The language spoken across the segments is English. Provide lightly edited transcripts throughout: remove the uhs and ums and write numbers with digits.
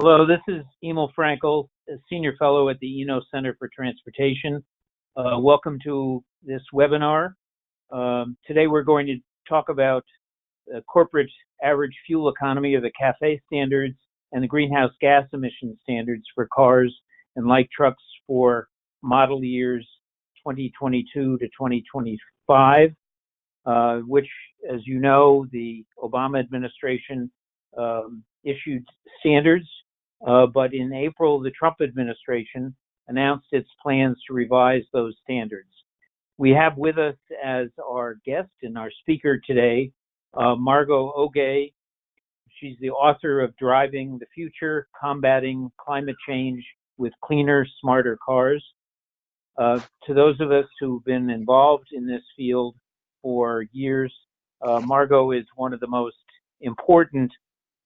Hello, this is Emil Frankel, a Senior Fellow at the Eno Center for Transportation. Welcome to this webinar. Today we're going to talk about the corporate average fuel economy, or the CAFE standards, and the greenhouse gas emission standards for cars and light trucks for model years 2022 to 2025, which, as you know, the Obama administration issued standards. But in April, the Trump administration announced its plans to revise those standards. We have with us as our guest and our speaker today, Margo T. She's the author of Driving the Future, Combating Climate Change with Cleaner, Smarter Cars. To those of us who've been involved in this field for years, Margo is one of the most important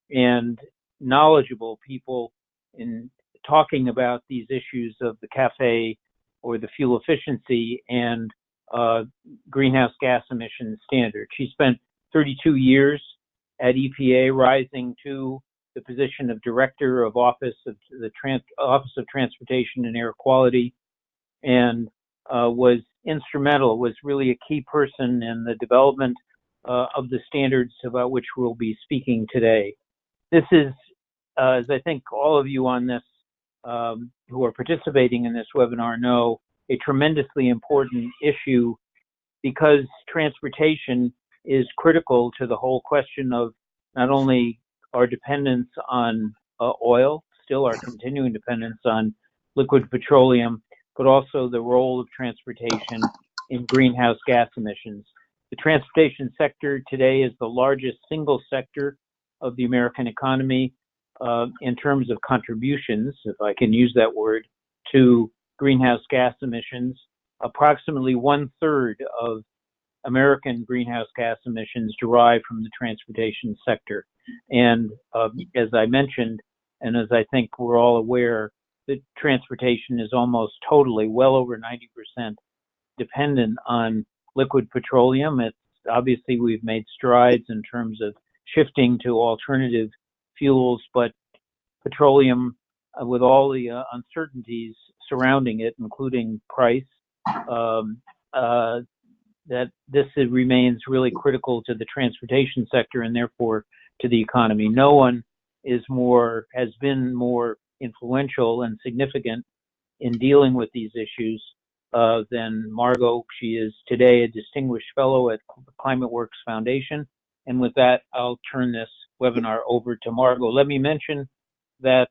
and knowledgeable people in talking about these issues of the CAFE, or the fuel efficiency and greenhouse gas emission standard. She spent 32 years at EPA, rising to the position of Director of Office of Transportation and Air Quality, and was instrumental, was really a key person in the development of the standards about which we'll be speaking today. This is, as I think all of you on this who are participating in this webinar know, a tremendously important issue, because transportation is critical to the whole question of not only our dependence on oil, still our continuing dependence on liquid petroleum, but also the role of transportation in greenhouse gas emissions. The transportation sector today is the largest single sector of the American economy in terms of contributions, if I can use that word, to greenhouse gas emissions. Approximately 1/3 of American greenhouse gas emissions derive from the transportation sector. And as I mentioned, and as I think we're all aware, that transportation is almost totally, well over 90%, dependent on liquid petroleum. It's obviously we've made strides in terms of shifting to alternative fuels, but petroleum, with all the uncertainties surrounding it, including price, that this remains really critical to the transportation sector and therefore to the economy. No one has been more influential and significant in dealing with these issues than Margo. She is today a distinguished fellow at the Climate Works Foundation. And with that, I'll turn this webinar over to Margo. Let me mention that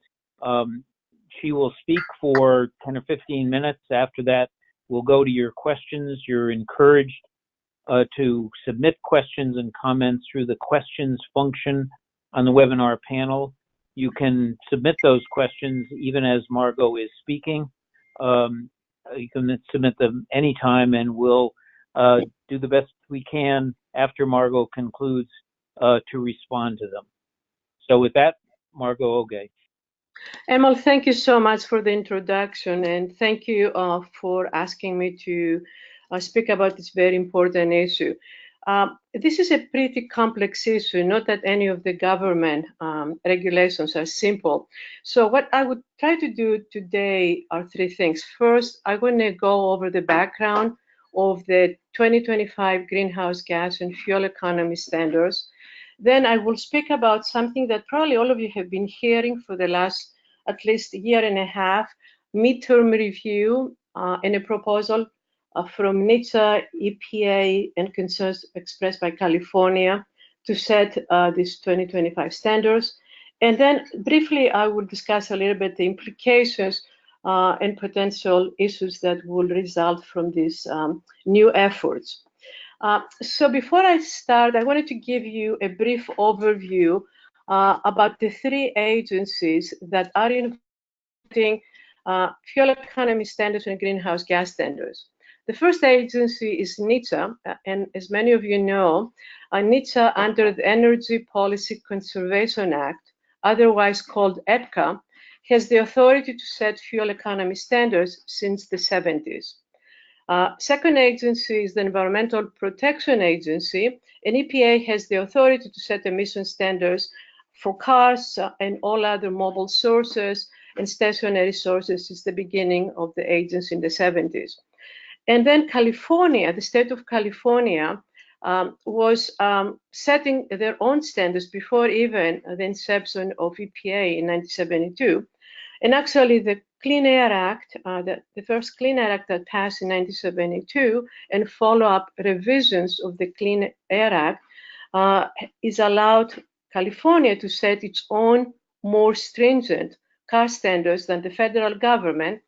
she will speak for 10 or 15 minutes. After that, we'll go to your questions. You're encouraged to submit questions and comments through the questions function on the webinar panel. You can submit those questions even as Margo is speaking. You can submit them anytime, and we'll do the best we can after Margo concludes to respond to them. So with that, Margo T. Emil, thank you so much for the introduction, and thank you for asking me to speak about this very important issue. This is a pretty complex issue, not that any of the government regulations are simple. So what I would try to do today are three things. First, I'm going to go over the background of the 2025 greenhouse gas and fuel economy standards. Then I will speak about something that probably all of you have been hearing for the last at least a year and a half, midterm review and a proposal from NHTSA, EPA, and concerns expressed by California to set these 2025 standards. And then briefly, I will discuss a little bit the implications and potential issues that will result from these new efforts. So before I start, I wanted to give you a brief overview about the three agencies that are implementing fuel economy standards and greenhouse gas standards. The first agency is NHTSA, and as many of you know, NHTSA, under the Energy Policy Conservation Act, otherwise called EPCA, has the authority to set fuel economy standards since the 70s. Second agency is the Environmental Protection Agency, and EPA has the authority to set emission standards for cars and all other mobile sources and stationary sources since the beginning of the agency in the 70s. And then California, the state of California, was setting their own standards before even the inception of EPA in 1972. And actually, the Clean Air Act, the first Clean Air Act that passed in 1972, and follow-up revisions of the Clean Air Act is allowed California to set its own more stringent car standards than the federal government,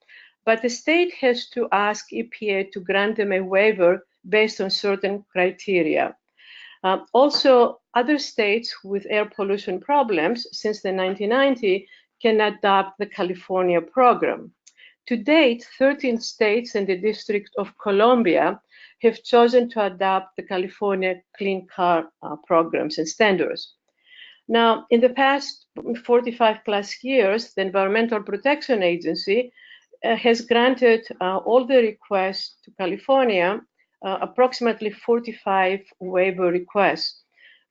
but the state has to ask EPA to grant them a waiver based on certain criteria. Also, other states with air pollution problems since the 1990s can adopt the California program. To date, 13 states and the District of Columbia have chosen to adopt the California Clean Car programs and standards. Now, in the past 45 plus years, the Environmental Protection Agency has granted all the requests to California, approximately 45 waiver requests,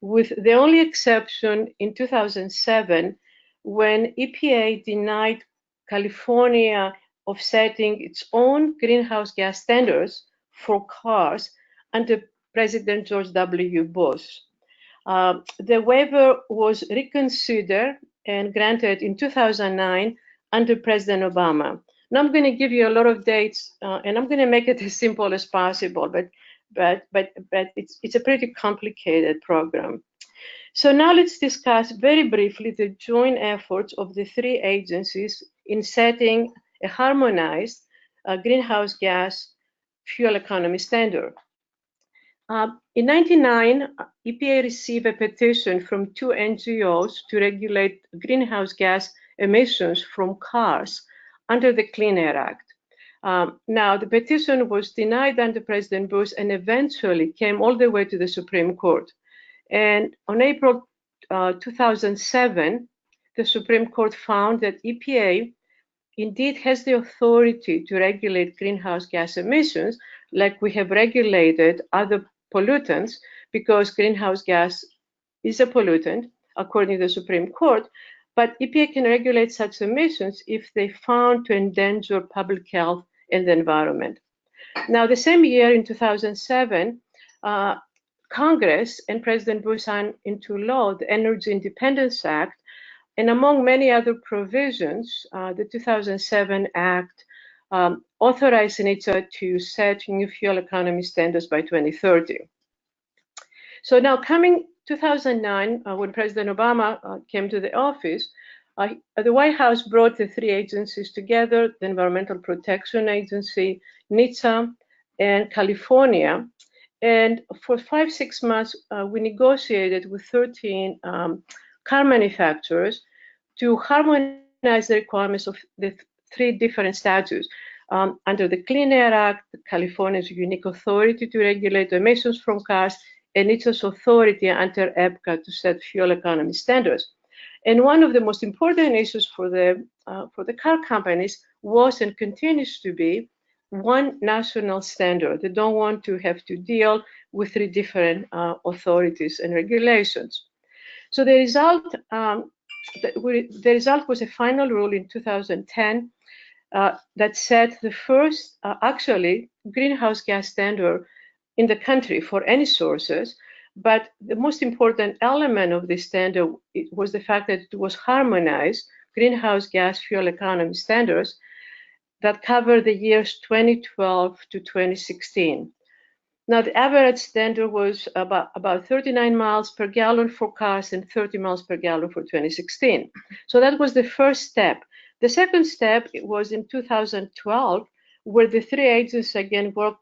with the only exception in 2007 when EPA denied California of setting its own greenhouse gas standards for cars under President George W. Bush. The waiver was reconsidered and granted in 2009 under President Obama. Now I'm going to give you a lot of dates, and I'm going to make it as simple as possible, but it's a pretty complicated program. So now let's discuss very briefly the joint efforts of the three agencies in setting a harmonized greenhouse gas fuel economy standard. In 1999, EPA received a petition from two NGOs to regulate greenhouse gas emissions from cars under the Clean Air Act. Now, the petition was denied under President Bush and eventually came all the way to the Supreme Court. And on April 2007, the Supreme Court found that EPA indeed has the authority to regulate greenhouse gas emissions like we have regulated other pollutants, because greenhouse gas is a pollutant, according to the Supreme Court, but EPA can regulate such emissions if they found to endanger public health and the environment. Now, the same year in 2007, Congress and President Bush signed into law the Energy Independence Act, and among many other provisions, the 2007 Act authorized NHTSA to set new fuel economy standards by 2030. So now coming 2009, when President Obama came to the office, the White House brought the three agencies together, the Environmental Protection Agency, NHTSA, and California. And for 5-6 months, we negotiated with 13 car manufacturers to harmonize the requirements of the three different statutes. Under the Clean Air Act, California's unique authority to regulate emissions from cars, and its authority under EPCA to set fuel economy standards. And one of the most important issues for the car companies was and continues to be one national standard. They don't want to have to deal with three different authorities and regulations. So the result was a final rule in 2010 that set the first, actually, greenhouse gas standard in the country for any sources. But the most important element of this standard was the fact that it was harmonized greenhouse gas fuel economy standards that cover the years 2012 to 2016. Now, the average standard was about 39 miles per gallon for cars and 30 miles per gallon for 2016. So that was the first step. The second step was in 2012, where the three agencies again worked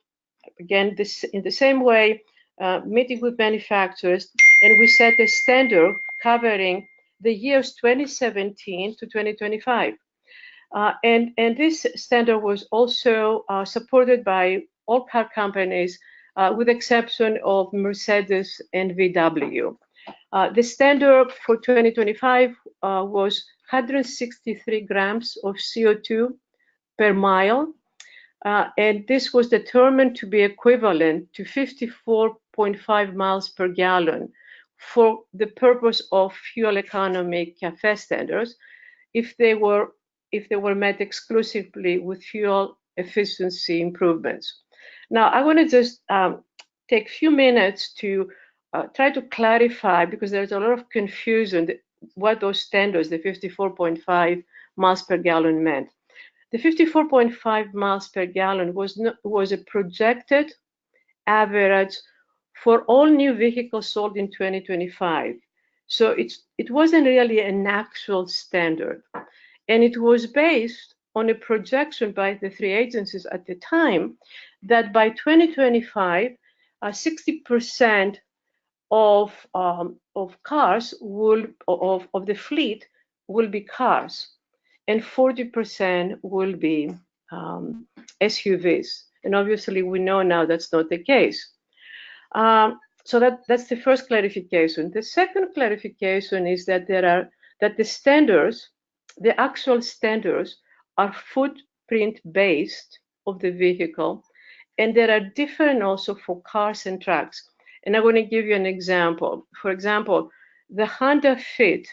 in the same way, meeting with manufacturers, and we set a standard covering the years 2017 to 2025. And this standard was also supported by all car companies, with the exception of Mercedes and VW. The standard for 2025 was 163 grams of CO2 per mile, and this was determined to be equivalent to 54.5 miles per gallon for the purpose of fuel economy CAFE standards if they were met exclusively with fuel efficiency improvements. Now, I want to just take a few minutes to try to clarify, because there's a lot of confusion, what those standards, the 54.5 miles per gallon, meant. The 54.5 miles per gallon was a projected average for all new vehicles sold in 2025. So it wasn't really an actual standard. And it was based on a projection by the three agencies at the time that by 2025, 60% of cars of the fleet will be cars, and 40% will be SUVs. And obviously, we know now that's not the case. So that's the first clarification. The second clarification is that the standards, the actual standards, are footprint based of the vehicle, and there are different also for cars and trucks. And I'm going to give you an example. For example, the Honda Fit,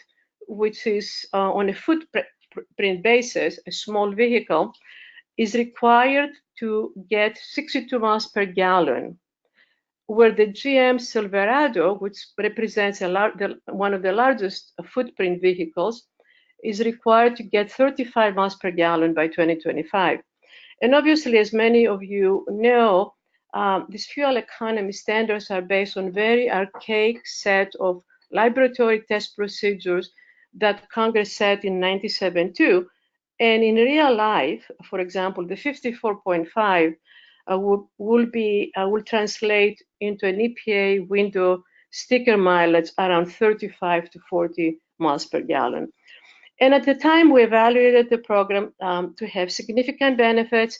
which is on a footprint basis, a small vehicle, is required to get 62 miles per gallon, where the GM Silverado, which represents one of the largest footprint vehicles, is required to get 35 miles per gallon by 2025. And obviously, as many of you know, these fuel economy standards are based on very archaic set of laboratory test procedures that Congress set in 1972. And in real life, for example, the 54.5 will translate into an EPA window sticker mileage around 35 to 40 miles per gallon. And at the time, we evaluated the program to have significant benefits,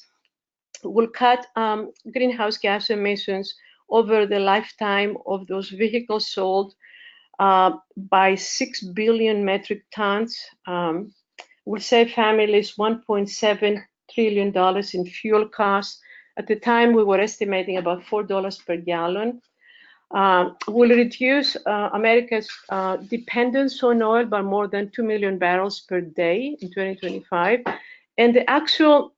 will cut greenhouse gas emissions over the lifetime of those vehicles sold by 6 billion metric tons, will save families $1.7 trillion in fuel costs. At the time, we were estimating about $4 per gallon. Will reduce America's dependence on oil by more than 2 million barrels per day in 2025. And the actual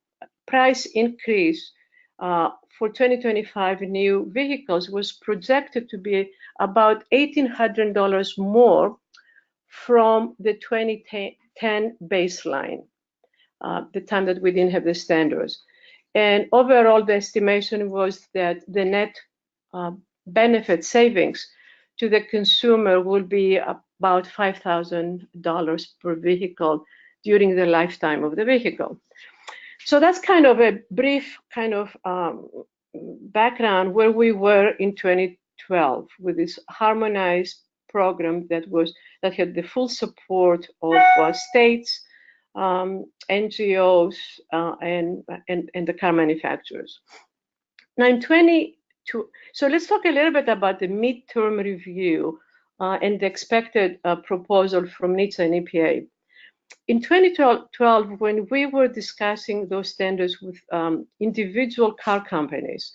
price increase for 2025 new vehicles was projected to be about $1,800 more from the 2010 baseline, the time that we didn't have the standards. And overall, the estimation was that the net benefit savings to the consumer will be about $5,000 per vehicle during the lifetime of the vehicle. So that's kind of a brief kind of background where we were in 2012 with this harmonized program that had the full support of states, NGOs, and the car manufacturers. Now in 2022, so let's talk a little bit about the midterm review and the expected proposal from NHTSA and EPA. In 2012, when we were discussing those standards with individual car companies,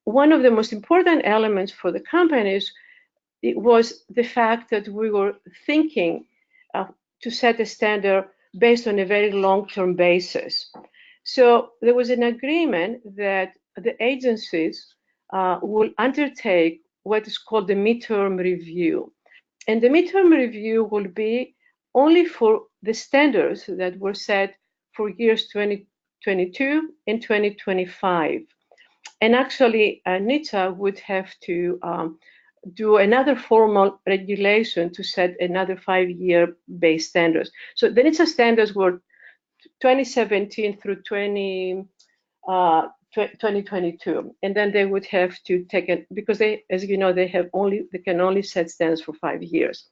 one of the most important elements for the companies was the fact that we were thinking to set a standard based on a very long-term basis. So there was an agreement that the agencies will undertake what is called the midterm review. And the midterm review will be only for the standards that were set for years 2022 and 2025. And actually, NHTSA would have to do another formal regulation to set another 5-year base standards. So the NHTSA standards were 2017 through 2022, and then they would have to take it because they, as you know, they can only set standards for 5 years.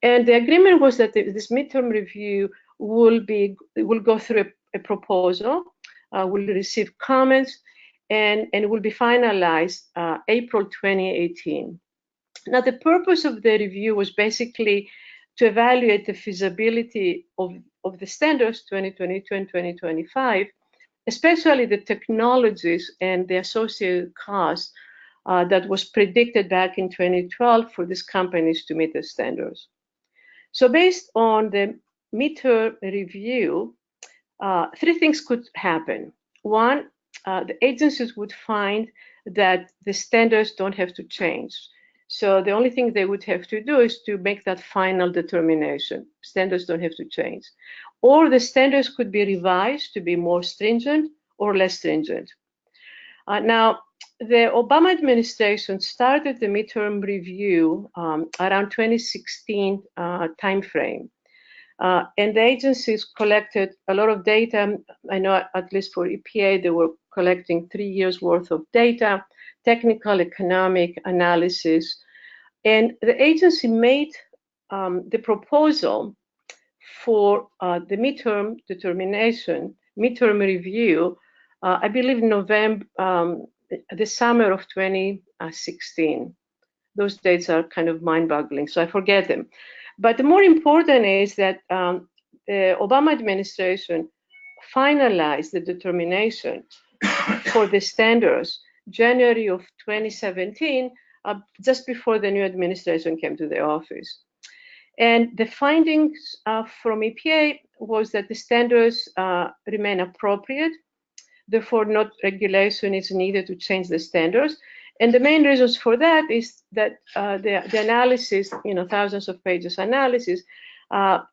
And the agreement was that this midterm review will go through a proposal, will receive comments, and will be finalized April 2018. Now, the purpose of the review was basically to evaluate the feasibility of the standards 2022 and 2025, especially the technologies and the associated costs that was predicted back in 2012 for these companies to meet the standards. So based on the midterm review, three things could happen. One, the agencies would find that the standards don't have to change. So the only thing they would have to do is to make that final determination. Standards don't have to change. Or the standards could be revised to be more stringent or less stringent. Now, the Obama administration started the midterm review around 2016 timeframe. And the agencies collected a lot of data. I know at least for EPA, they were collecting 3 years worth of data, technical, economic analysis. And the agency made the proposal for the midterm determination, midterm review, I believe November, the summer of 2016. Those dates are kind of mind-boggling, so I forget them. But the more important is that the Obama administration finalized the determination for the standards January of 2017, just before the new administration came to the office. And the findings from EPA was that the standards remain appropriate, therefore no regulation is needed to change the standards. And the main reasons for that is that the analysis, thousands of pages analysis,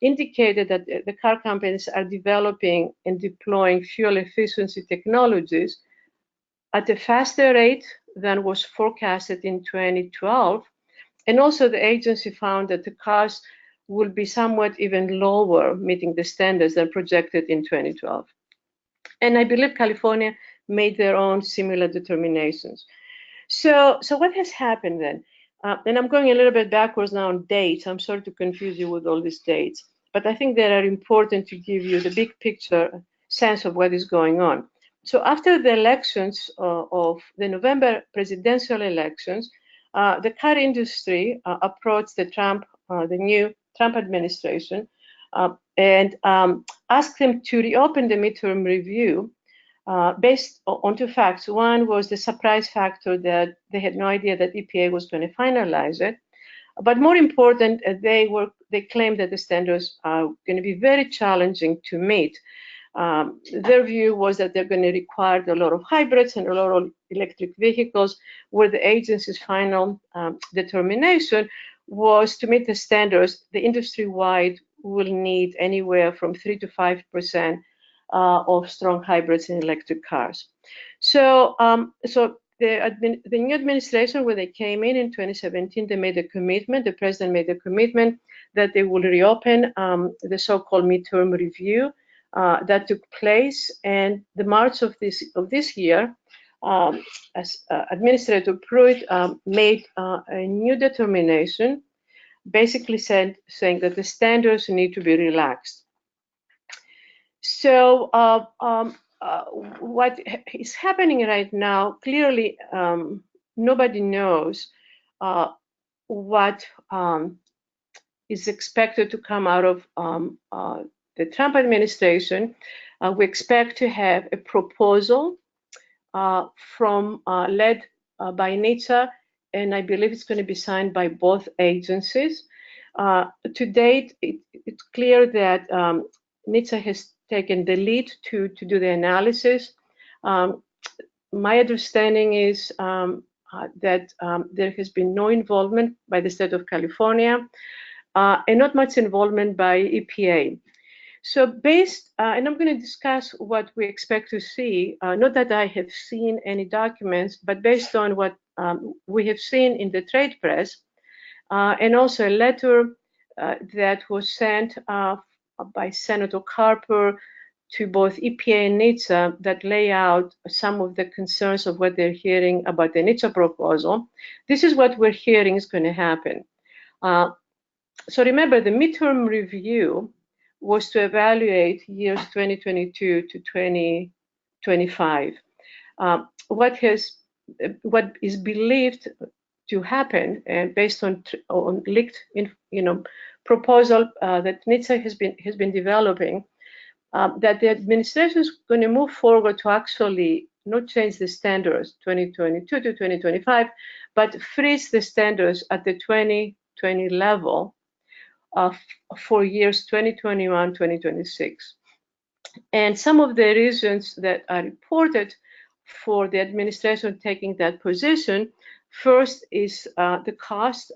indicated that the car companies are developing and deploying fuel efficiency technologies at a faster rate than was forecasted in 2012. And also the agency found that the cars will be somewhat even lower, meeting the standards than projected in 2012. And I believe California made their own similar determinations. So what has happened then? And I'm going a little bit backwards now on dates. I'm sorry to confuse you with all these dates, but I think they are important to give you the big picture sense of what is going on. So after the elections of the November presidential elections, the car industry approached the new Trump administration and asked them to reopen the midterm review based on two facts. One was the surprise factor that they had no idea that EPA was going to finalize it. But more important, they claimed that the standards are going to be very challenging to meet. Their view was that they're going to require a lot of hybrids and a lot of electric vehicles, where the agency's final determination was to meet the standards, the industry-wide will need anywhere from 3 to 5% of strong hybrids in electric cars. So, the new administration, when they came in 2017, they made a commitment. The president made a commitment that they will reopen the so-called midterm review that took place. And the March of this year, as Administrator Pruitt made a new determination, basically saying that the standards need to be relaxed. So what is happening right now, clearly nobody knows what is expected to come out of the Trump administration. We expect to have a proposal led by NHTSA, and I believe it's going to be signed by both agencies. To date, it's clear that NHTSA has taken the lead to do the analysis. My understanding is that there has been no involvement by the state of California and not much involvement by EPA. So and I'm going to discuss what we expect to see, not that I have seen any documents, but based on what we have seen in the trade press, and also a letter that was sent by Senator Carper to both EPA and NHTSA that lay out some of the concerns of what they're hearing about the NHTSA proposal. This is what we're hearing is going to happen. So remember, the midterm review was to evaluate years 2022 to 2025. What is believed to happen, and based on leaked, proposal that NHTSA has been developing, that the administration is going to move forward to actually not change the standards 2022 to 2025, but freeze the standards at the 2020 level for years 2021, 2026. And some of the reasons that are reported for the administration taking that position, first is the cost.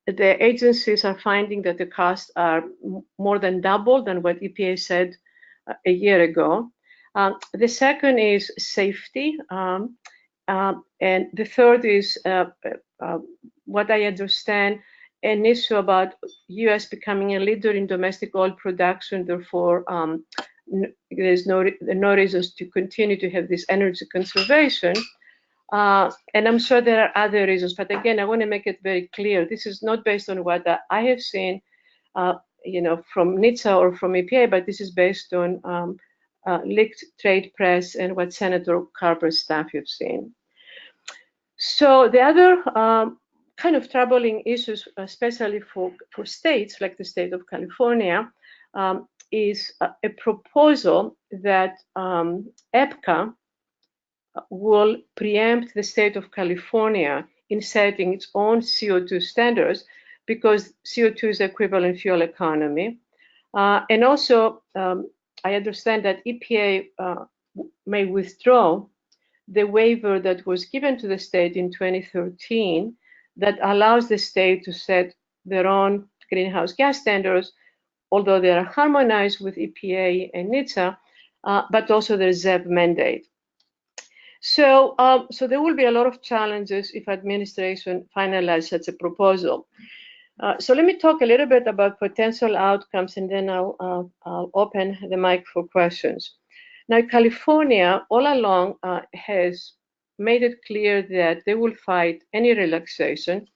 The agencies are finding that the costs are more than double than what EPA said a year ago. The second is safety. And the third is what I understand, an issue about U.S. becoming a leader in domestic oil production. Therefore, there's no reasons to continue to have this energy conservation. And I'm sure there are other reasons, but again, I want to make it very clear. This is not based on what I have seen, from NHTSA or from EPA, but this is based on leaked trade press and what Senator Carper's staff have seen. So the other kind of troubling issues, especially for states like the state of California, is a proposal that EPCA will preempt the state of California in setting its own CO2 standards, because CO2 is equivalent fuel economy. And also, I understand that EPA may withdraw the waiver that was given to the state in 2013 that allows the state to set their own greenhouse gas standards, although they are harmonized with EPA and NHTSA, but also the ZEB mandate. So there will be a lot of challenges if administration finalizes such a proposal. So let me talk a little bit about potential outcomes, and then I'll open the mic for questions. Now, California all along has made it clear that they will fight any relaxation,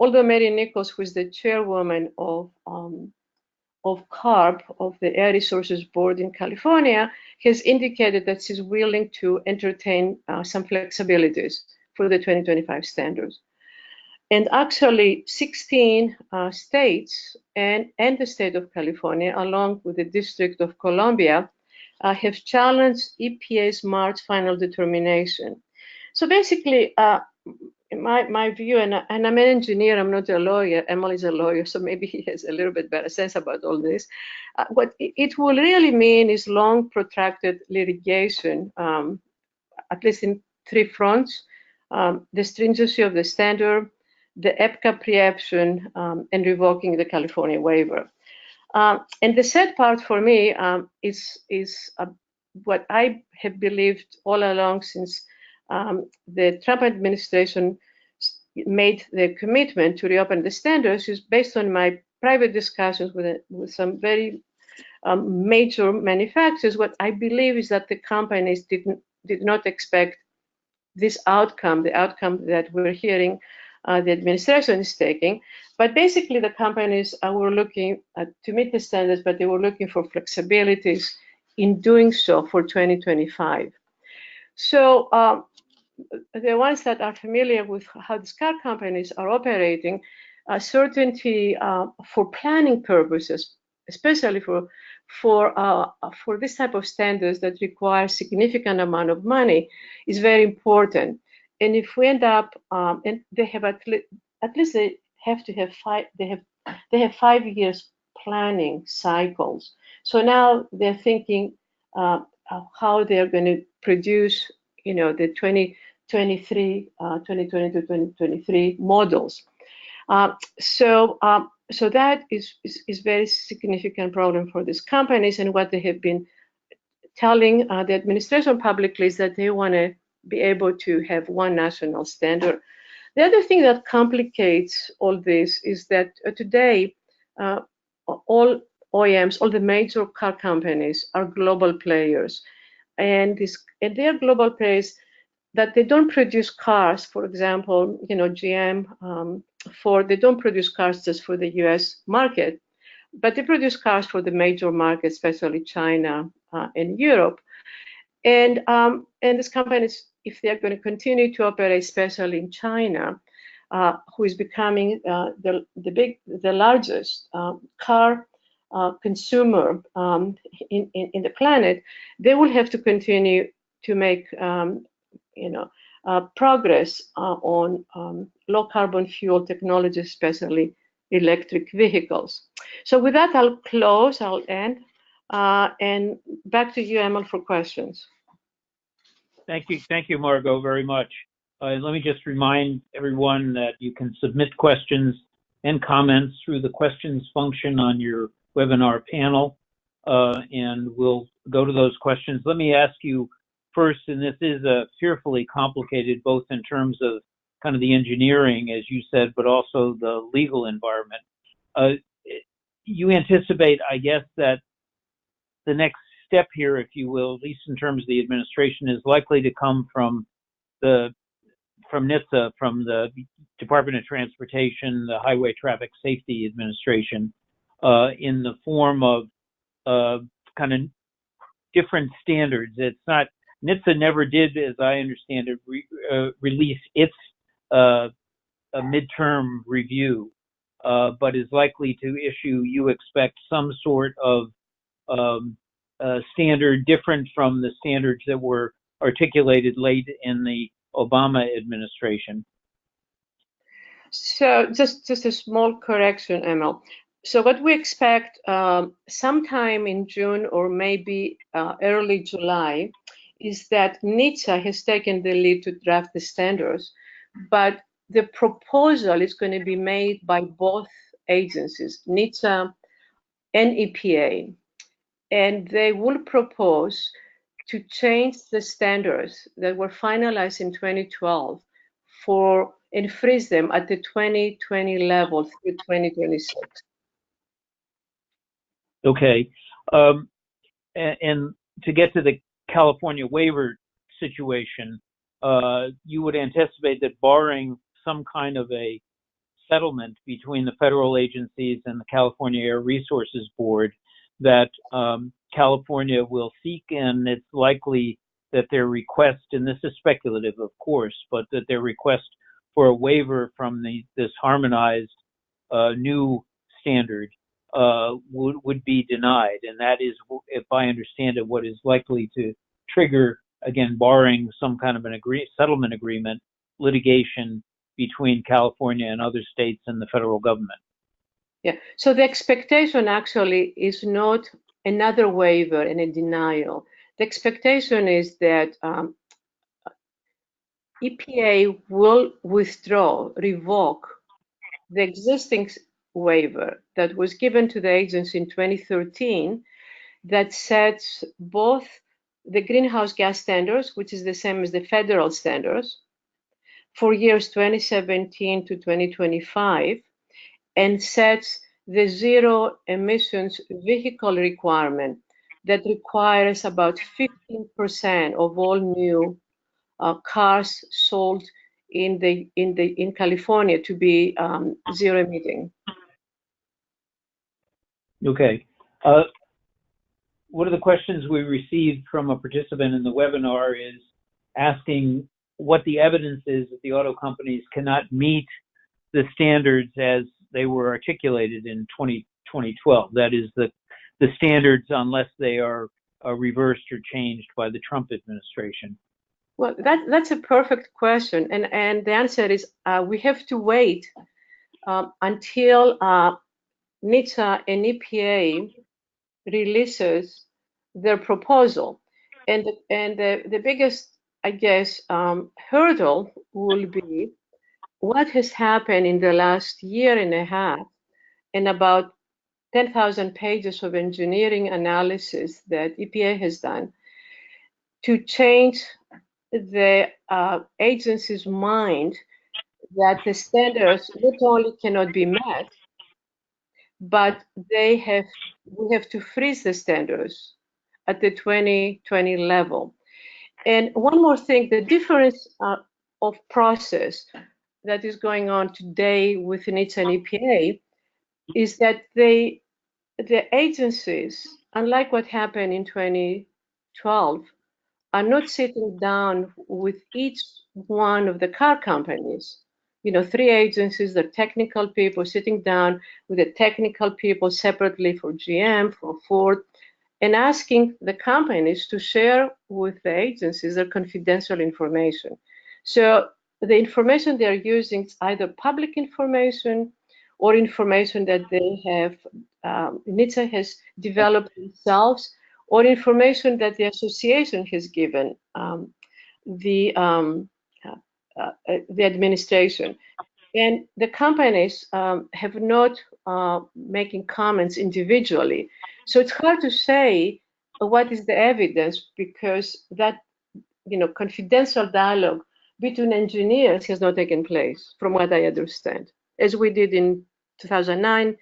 although Mary Nichols, who is the chairwoman of CARB, of the Air Resources Board in California, has indicated that she's willing to entertain some flexibilities for the 2025 standards. And actually, 16 states and the state of California, along with the District of Columbia, have challenged EPA's March final determination. So basically, in my view, and I'm an engineer, I'm not a lawyer, Emily's a lawyer, so maybe he has a little bit better sense about all this. What it will really mean is long protracted litigation, at least in three fronts: the stringency of the standard, the EPCA preemption, and revoking the California waiver. And the sad part for me is what I have believed all along since the Trump administration made the commitment to reopen the standards, is based on my private discussions with some very major manufacturers. What I believe is that the companies did not expect this outcome, the outcome that we're hearing the administration is taking. But basically, the companies were looking to meet the standards, but they were looking for flexibilities in doing so for 2025. So the ones that are familiar with how these car companies are operating, certainty for planning purposes, especially for this type of standards that require significant amount of money, is very important. And if we end up, and they have at least they have to have they have 5 years planning cycles. So now they're thinking how they're going to produce, the 2023, 2022, 2023 models. So that is very significant problem for these companies, and what they have been telling the administration publicly is that they want to be able to have one national standard. The other thing that complicates all this is that today all OEMs, all the major car companies are global players, and they are global players that they don't produce cars. For example, GM, Ford, they don't produce cars just for the U.S. market, but they produce cars for the major markets, especially China and Europe. And these companies, if they're going to continue to operate, especially in China, who is becoming the largest car consumer in the planet, they will have to continue to make progress on low carbon fuel technology, especially electric vehicles. So with that, I'll close, I'll end, and back to you, Emil, for questions. Thank you, Margo, very much. Let me just remind everyone that you can submit questions and comments through the questions function on your webinar panel, and we'll go to those questions. Let me ask you first, and this is fearfully complicated, both in terms of kind of the engineering, as you said, but also the legal environment. You anticipate, I guess, that the next step here, if you will, at least in terms of the administration, is likely to come from NHTSA, from the Department of Transportation, the Highway Traffic Safety Administration, in the form of kind of different standards. It's not, NHTSA never did, as I understand it, release its a midterm review, but is likely to issue, you expect, some sort of standard different from the standards that were articulated late in the Obama administration. So just a small correction, Emil. So what we expect sometime in June or maybe early July is that NHTSA has taken the lead to draft the standards, but the proposal is going to be made by both agencies, NHTSA and EPA, and they will propose to change the standards that were finalized in 2012 and freeze them at the 2020 level through 2026. Okay, and to get to the California waiver situation, you would anticipate that barring some kind of a settlement between the federal agencies and the California Air Resources Board, that California will seek, and it's likely that their request, and this is speculative, of course, but that their request for a waiver from this harmonized new standard would be denied. And that is, if I understand it, what is likely to trigger, again, barring some kind of an settlement agreement, litigation between California and other states and the federal government. Yeah, so the expectation actually is not another waiver and a denial. The expectation is that EPA will revoke the existing waiver that was given to the agency in 2013 that sets both the greenhouse gas standards, which is the same as the federal standards, for years 2017 to 2025, and sets the zero emissions vehicle requirement that requires about 15% of all new cars sold in California to be zero emitting. Okay. One of the questions we received from a participant in the webinar is asking what the evidence is that the auto companies cannot meet the standards as they were articulated in 2012. That is, the standards unless they are reversed or changed by the Trump administration. Well, that's a perfect question, and the answer is we have to wait until NHTSA and EPA releases their proposal, and the biggest, I guess, hurdle will be what has happened in the last year and a half, and about 10,000 pages of engineering analysis that EPA has done to change the agency's mind that the standards not only cannot be met, but we have to freeze the standards at the 2020 level. And one more thing, the difference of process that is going on today with NHTSA and EPA is that the agencies, unlike what happened in 2012, are not sitting down with each one of the car companies, three agencies, the technical people sitting down with the technical people separately for GM, for Ford, and asking the companies to share with the agencies their confidential information. So the information they're using is either public information or information that they have, NHTSA has developed themselves, or information that the association has given the administration. And the companies have not making comments individually. So it's hard to say what is the evidence, because that confidential dialogue between engineers has not taken place, from what I understand, as we did in 2009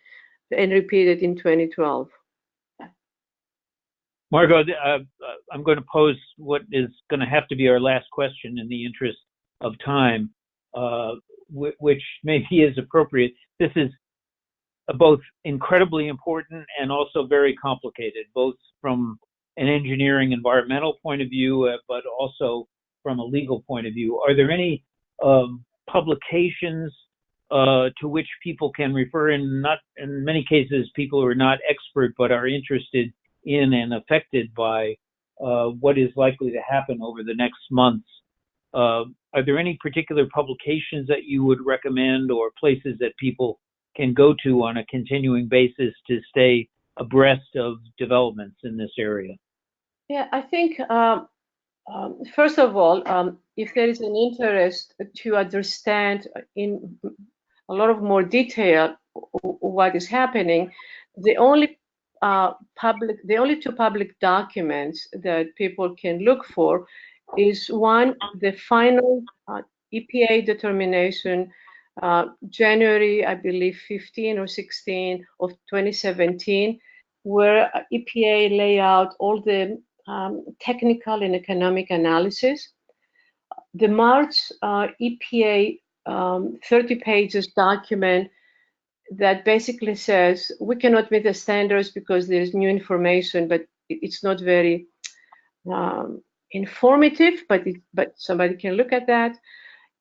and repeated in 2012. Margo, I'm going to pose what is going to have to be our last question in the interest of time, which maybe is appropriate. This is both incredibly important and also very complicated, both from an engineering environmental point of view, but also from a legal point of view. Are there any publications to which people can refer, in many cases, people who are not expert but are interested in and affected by what is likely to happen over the next months? Are there any particular publications that you would recommend, or places that people can go to on a continuing basis to stay abreast of developments in this area? Yeah, I think first of all, if there is an interest to understand in a lot of more detail what is happening, the only two public documents that people can look for is one, the final EPA determination, January, I believe, 15 or 16 of 2017, where EPA lay out all the technical and economic analysis. The March EPA 30 pages document that basically says we cannot meet the standards because there's new information, but it's not very informative, but somebody can look at that.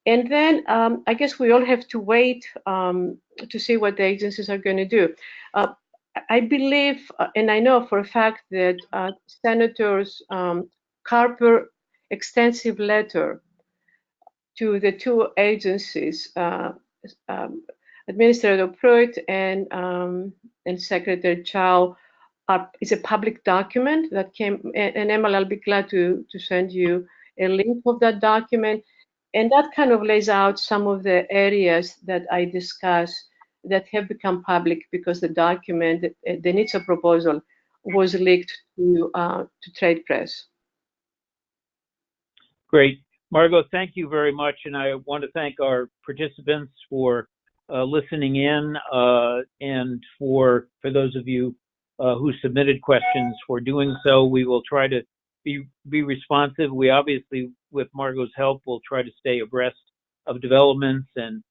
And then I guess we all have to wait to see what the agencies are going to do. I believe, and I know for a fact, that Senators Carper extensive letter to the two agencies, Administrator Pruitt and Secretary Chow, is a public document that came, and Emma, I'll be glad to send you a link of that document. And that kind of lays out some of the areas that I discussed that have become public because the document, the NHTSA proposal, was leaked to trade press. Great. Margo, thank you very much. And I want to thank our participants for listening in, and for those of you who submitted questions for doing so. We will try to be responsive. We obviously, with Margo's help, will try to stay abreast of developments and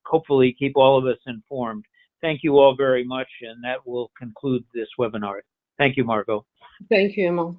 hopefully keep all of us informed. Thank you all very much, and that will conclude this webinar. Thank you, Margo. Thank you, Emma.